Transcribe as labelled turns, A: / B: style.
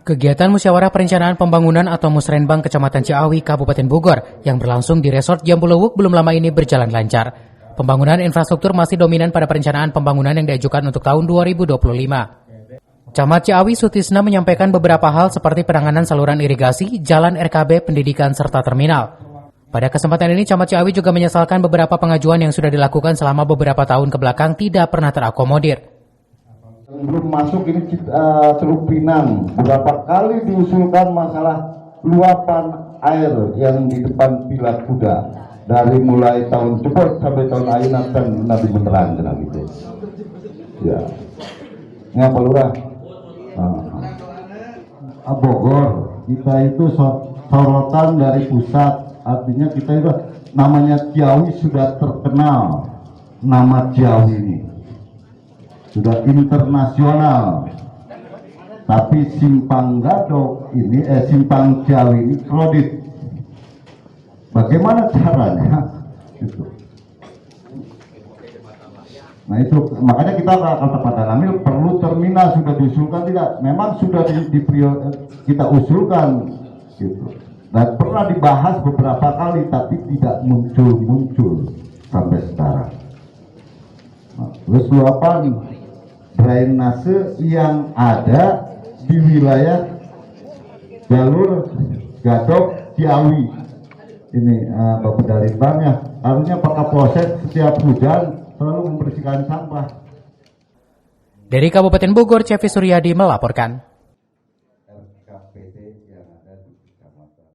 A: Kegiatan Musyawarah Perencanaan Pembangunan atau Musrenbang Kecamatan Ciawi, Kabupaten Bogor yang berlangsung di Resort Jambu Lewuk belum lama ini berjalan lancar. Pembangunan infrastruktur masih dominan pada perencanaan pembangunan yang diajukan untuk tahun 2025. Camat Ciawi Sutisna menyampaikan beberapa hal seperti penanganan saluran irigasi, jalan RKB, pendidikan, serta terminal. Pada kesempatan ini, Camat Ciawi juga menyesalkan beberapa pengajuan yang sudah dilakukan selama beberapa tahun kebelakang tidak pernah terakomodir.
B: Belum masuk ini Teluk Pinang, beberapa kali diusulkan masalah luapan air yang di depan Pilar Kuda dari mulai tahun Cepot sampai tahun Ayunat dan Nabi Menerang gitu. Ya, ngapa lurah? Bogor kita itu sorotan dari pusat, artinya kita itu namanya Ciawi sudah terkenal, nama Ciawi ini sudah internasional, tapi Simpang Gadok ini Simpang Ciawi ini kredit. Bagaimana caranya? Itu. Nah itu makanya kita akan pada Namil perlu terminal sudah diusulkan tidak? Memang sudah kita usulkan gitu. Dan pernah dibahas beberapa kali tapi tidak muncul sampai sekarang. Nah, terus luapan drainase yang ada di wilayah jalur Gadok Ciawi ini Bapak dari Banknya harusnya Pak Kapolsek setiap hujan selalu membersihkan sampah.
A: Dari Kabupaten Bogor, Cevi Suryadi melaporkan.